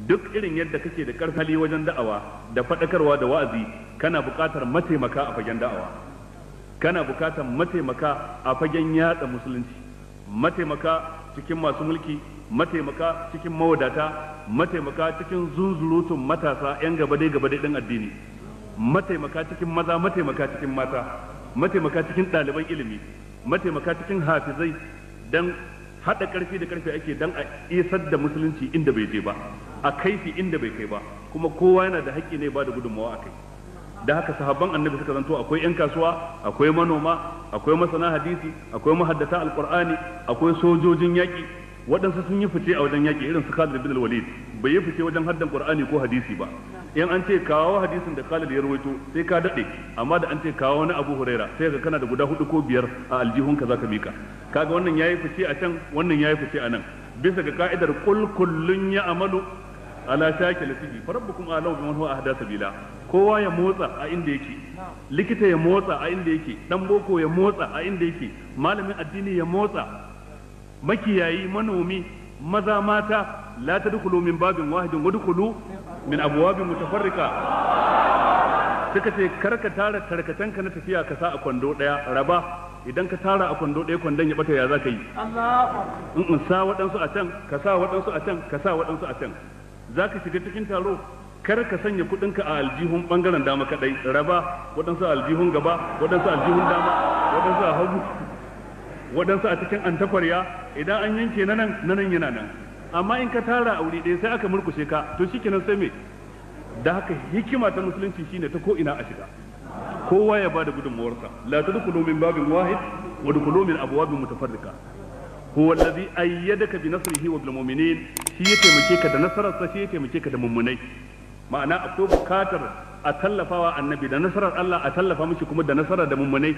duk irin yadda kake da karfin hali wajen da'awa da faɗakarwa da wa'azi kana buƙatar mataimaka a fagen da'awa, kana buƙatar mataimaka a fagen yatsa musulunci, mataimaka cikin masu mulki, mataimaka cikin mawadata, mataimaka cikin zunzurutun matasa 'yan gabadai ɗin addini, mataimaka cikin maza, mataimaka cikin mata, mataimaka cikin ɗaliban ilimi, mataimaka cikin hafizai, dan haɗa ƙarfi da ƙarfi ake dan a isar da musulunci inda bai je ba, a kaifi inda bai kai ba, kuma kowa yana da haƙƙi ne ba da gudunmawa a kai. Da haka sahabban annabi suka zanto akwai 'yan kasuwa, akwai manoma, akwai masana hadisi, akwai mahaddata alqur'ani, akwai sojojin yaƙi. Waɗansu sun yi fice a wajen yaƙi irin su Khalid bin Walid, bai yi fice wajen haddan qur'ani ko hadisi ba. In an ce kawo hadisin da Khalid ya rawaito sai ka daɗe, amma da an ce kawo na Abu Huraira sai ka kana da guda 4 ko 5 a aljihunka zaka mika. Kaga wannan yayi fice a can, wannan yayi fice a nan, bisa ga ka'idar qul kullun ya'malu ala shakilatihi farabbukum a'lamu biman huwa ahda sabila. Kowa ya motsa a inda yake, likita ya motsa a inda yake, dan boko ya motsa a inda yake, malamin addini ya motsa, makiyayi, manomi, maza, mata, la tadkhulu min babin wahidin wadkhulu min abwabin mutafarrika. Suka ce karka tara tarkacenka na tafiya ka sa a kwando daya, raba. Idan ka tara a kwando daya kwandon ya bata ya zaka yi? in sa waɗansu a can, ka sa waɗansu a can, ka sa waɗansu a can. Zaka shiga cikin taro, kar ka sanya kudinka a aljihun bangaren dama kadai, raba. Waɗansu a aljihun gaba, waɗansu a aljihun dama, waɗansu a hagu, waɗansu a cikin antakwarya. Idan an yanke na nan yana nan. Amma in ka tara a wuri ɗaya sai aka murkushe ka, to shikenan sai me? Da haka hikima ta musulunci shine ta ko ina a shiga, kowa ya bada gudunmawarsa. La tadkhulu min babin wahid wa dkhulu min abwabin mutafarrika. Huwa alladhi ayyadaka bi nasrihi wa bil mu'minin. Shi ya taimake ka da nasararsa, shi ya taimake ka da mummunai. Ma'ana akwai bukatar a tallafawa annabi da nasarar Allah, a tallafa mishi kuma da nasarar da mummunai.